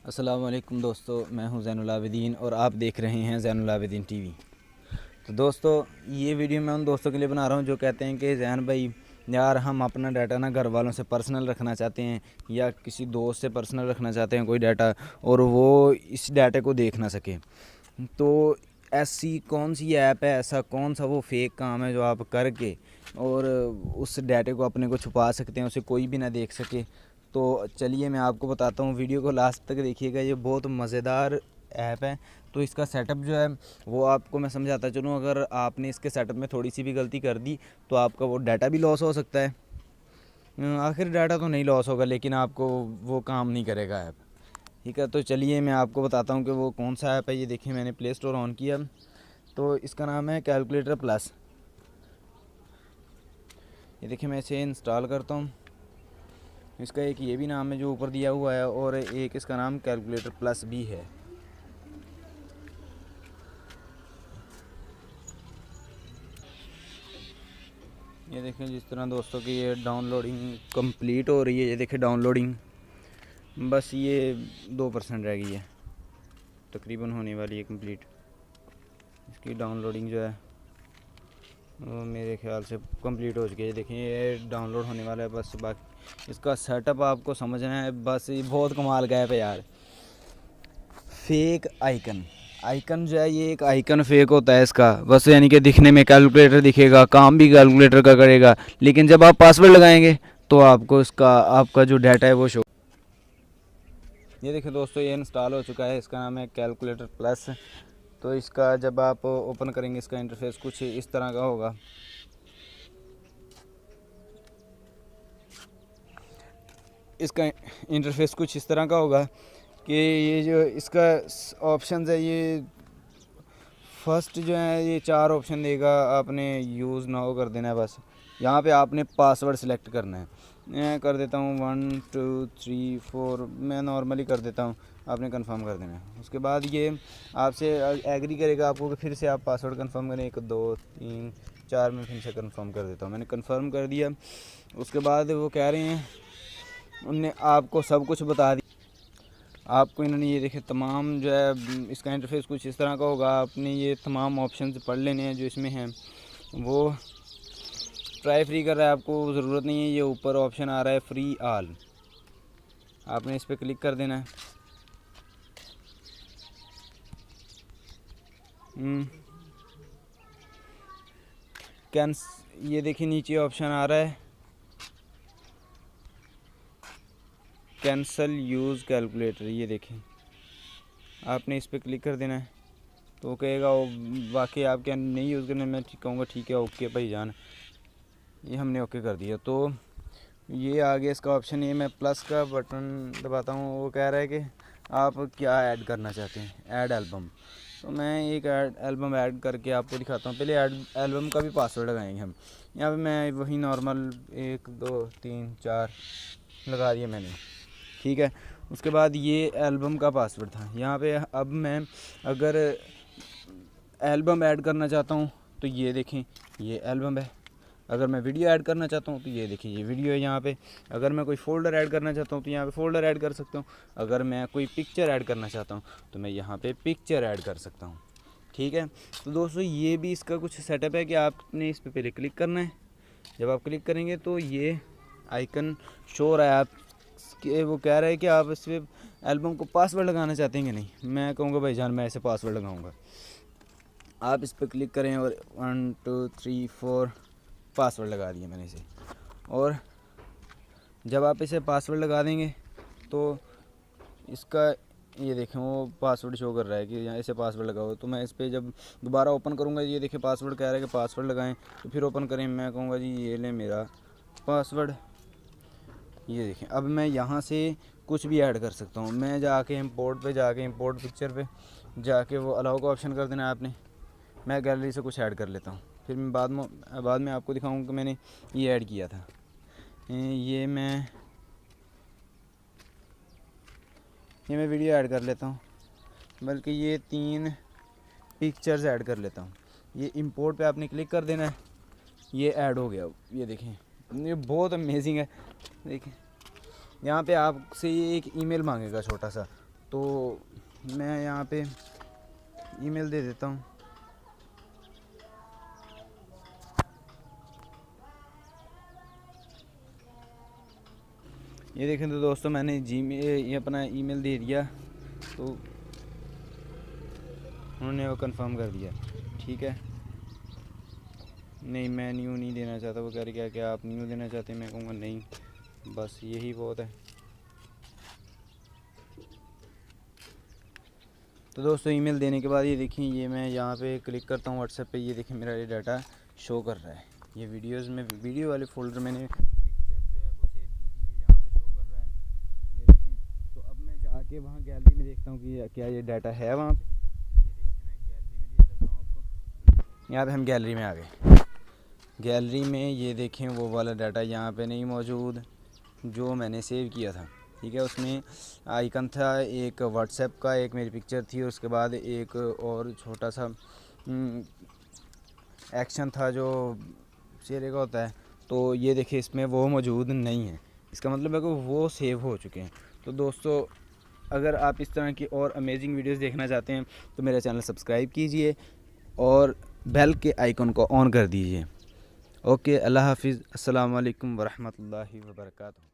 अस्सलाम वालेकुम दोस्तों, मैं हूं ज़ैनुल आबिदीन और आप देख रहे हैं ज़ैनुल आबिदीन टीवी। तो दोस्तों, ये वीडियो मैं उन दोस्तों के लिए बना रहा हूं जो कहते हैं कि ज़ैन भाई यार हम अपना डाटा ना घर वालों से पर्सनल रखना चाहते हैं या किसी दोस्त से पर्सनल रखना चाहते हैं कोई डाटा, और वो इस डाटे को देख ना सके। तो ऐसी कौन सी ऐप है, ऐसा कौन सा वो फेक काम है जो आप करके और उस डाटे को अपने को छुपा सकते हैं, उसे कोई भी ना देख सके। तो चलिए मैं आपको बताता हूँ, वीडियो को लास्ट तक देखिएगा, ये बहुत मज़ेदार ऐप है। तो इसका सेटअप जो है वो आपको मैं समझाता चलूँ। अगर आपने इसके सेटअप में थोड़ी सी भी गलती कर दी तो आपका वो डाटा भी लॉस हो सकता है। आखिर डाटा तो नहीं लॉस होगा, लेकिन आपको वो काम नहीं करेगा ऐप। ठीक है, तो चलिए मैं आपको बताता हूँ कि वो कौन सा ऐप है। ये देखिए, मैंने प्ले स्टोर ऑन किया, तो इसका नाम है कैलकुलेटर प्लस। ये देखिए, मैं इसे इंस्टॉल करता हूँ। इसका एक ये भी नाम है जो ऊपर दिया हुआ है, और एक इसका नाम कैलकुलेटर प्लस भी है। ये देखें जिस तरह दोस्तों की ये डाउनलोडिंग कंप्लीट हो रही है। ये देखें डाउनलोडिंग, बस ये 2% रह गई है, तकरीबन होने वाली है कंप्लीट। इसकी डाउनलोडिंग जो है वो मेरे ख्याल से कंप्लीट हो चुकी है। देखिए ये डाउनलोड होने वाला है बस। बाकी इसका सेटअप आपको समझना है बस। ये बहुत कमाल का है यार। फेक आइकन जो है, ये एक आइकन फेक होता है इसका बस, यानी कि दिखने में कैलकुलेटर दिखेगा, काम भी कैलकुलेटर का करेगा, लेकिन जब आप पासवर्ड लगाएंगे तो आपको इसका आपका जो डाटा है वो शो। ये देखिए दोस्तों, ये इंस्टॉल हो चुका है। इसका नाम है कैलकुलेटर प्लस। तो इसका जब आप ओपन करेंगे, इसका इंटरफेस कुछ इस तरह का होगा। इसका इंटरफेस कुछ इस तरह का होगा कि ये जो इसका ऑप्शन है, ये फर्स्ट जो है ये 4 ऑप्शन देगा, आपने यूज़ नाउ कर देना है बस। यहाँ पे आपने पासवर्ड सेलेक्ट करना है। मैं कर देता हूँ 1 2 3 4, मैं नॉर्मली कर देता हूँ, आपने कंफर्म कर देना है। उसके बाद ये आपसे एग्री करेगा आपको कि फिर से आप पासवर्ड कंफर्म करें। 1 2 3 4 में फिर से कंफर्म कर देता हूँ, मैंने कंफर्म कर दिया। उसके बाद वो कह रहे हैं, उनने आपको सब कुछ बता दिया आपको। इन्होंने ये देखे तमाम जो है इसका इंटरफेस कुछ इस तरह का होगा। आपने ये तमाम ऑप्शंस पढ़ लेने हैं जो इसमें हैं। वो ट्राई फ्री कर रहा है, आपको ज़रूरत नहीं है। ये ऊपर ऑप्शन आ रहा है फ्री आल, आपने इस पर क्लिक कर देना है। ये देखिए नीचे ऑप्शन आ रहा है कैंसल यूज़ कैलकुलेटर। ये देखें, आपने इस पर क्लिक कर देना है। तो वो कहेगा वाकई आप क्या नहीं यूज़ करने। मैं कहूँगा ठीक है, ओके भाई जान। ये हमने ओके कर दिया। तो ये आगे इसका ऑप्शन, ये मैं प्लस का बटन दबाता हूँ। वो कह रहा है कि आप क्या ऐड करना चाहते हैं, ऐड एल्बम। तो मैं एक एल्बम ऐड करके आपको दिखाता हूँ। पहले एल्बम का भी पासवर्ड लगाएंगे हम। यहाँ पे मैं वही नॉर्मल 1 2 3 4 लगा दिया मैंने, ठीक है। उसके बाद ये एल्बम का पासवर्ड था यहाँ पे। अब मैं अगर एल्बम ऐड करना चाहता हूँ तो ये देखें, ये एल्बम है। अगर मैं वीडियो ऐड करना चाहता हूँ तो ये देखिए, ये वीडियो है यहाँ पे। अगर मैं कोई फ़ोल्डर ऐड करना चाहता हूँ तो यहाँ पे फ़ोल्डर ऐड कर सकता हूँ। अगर मैं कोई पिक्चर ऐड करना चाहता हूँ तो मैं यहाँ पे पिक्चर ऐड कर सकता हूँ, ठीक है। तो दोस्तों, ये भी इसका कुछ सेटअप है कि आपने इस पर पहले क्लिक करना है। जब आप क्लिक करेंगे तो ये आइकन शो हो रहा है आप कि वो कह रहा है कि आप इस पर एल्बम को पासवर्ड लगाना चाहते हैं कि नहीं। मैं कहूँगा भाई जान मैं ऐसे पासवर्ड लगाऊँगा। आप इस पर क्लिक करें और 1 2 3 4 पासवर्ड लगा दिया मैंने इसे। और जब आप इसे पासवर्ड लगा देंगे तो इसका ये देखें वो पासवर्ड शो कर रहा है कि यहाँ ऐसे पासवर्ड लगाओ। तो मैं इस पर जब दोबारा ओपन करूँगा, ये देखिए पासवर्ड कह रहा है कि पासवर्ड लगाएं। तो फिर ओपन करें, मैं कहूँगा जी ये ले मेरा पासवर्ड। ये देखें, अब मैं यहाँ से कुछ भी ऐड कर सकता हूँ। मैं जाके इंपोर्ट पे जाके इंपोर्ट पिक्चर पे जाके वो अलाउ का ऑप्शन कर देना है आपने। मैं गैलरी से कुछ ऐड कर लेता हूँ, फिर मैं बाद में आपको दिखाऊंगा कि मैंने ये ऐड किया था। ये मैं वीडियो ऐड कर लेता हूँ, बल्कि ये 3 पिक्चर्स ऐड कर लेता हूँ। ये इंपोर्ट पे आपने क्लिक कर देना है, ये ऐड हो गया। ये देखें, ये बहुत अमेजिंग है। देखें यहाँ पे आपसे ये एक ईमेल मांगेगा छोटा सा, तो मैं यहाँ पे ईमेल दे देता हूँ। ये देखें तो दोस्तों मैंने ये अपना ईमेल दे दिया, तो उन्होंने वो कंफर्म कर दिया। ठीक है, नहीं मैं न्यू नहीं देना चाहता। वो कह रहे क्या आप न्यू देना चाहते हैं? मैं कहूँगा नहीं, बस यही बहुत है। तो दोस्तों ईमेल देने के बाद ये देखिए, ये मैं यहाँ पे क्लिक करता हूँ व्हाट्सएप पे, ये देखिए मेरा ये डाटा शो कर रहा है। ये वीडियोस में वीडियो वाले फोल्डर मैंने पिक्चर जो है वो सेव की थी, ये यहाँ पे शो कर रहा है, ये देखें। तो अब मैं जाके वहाँ गैलरी में देखता हूँ कि क्या ये डाटा है वहाँ पे। ये देखिए मैं गैलरी में ले चलता हूँ आपको। यहाँ पे हम गैलरी में आ गए। गैलरी में ये देखें वो वाला डाटा यहाँ पे नहीं मौजूद जो मैंने सेव किया था। ठीक है, उसमें आइकन था एक व्हाट्सएप का, एक मेरी पिक्चर थी, और उसके बाद एक और छोटा सा एक्शन था जो चेहरे का होता है। तो ये देखिए इसमें वो मौजूद नहीं है, इसका मतलब है कि वो सेव हो चुके हैं। तो दोस्तों अगर आप इस तरह की और अमेजिंग वीडियोस देखना चाहते हैं तो मेरा चैनल सब्सक्राइब कीजिए और बेल के आइकन को ऑन कर दीजिए। ओके, अल्लाह हाफिज़, अस्सलाम वालेकुम वरहमतुल्लाहि वबरकातुहू।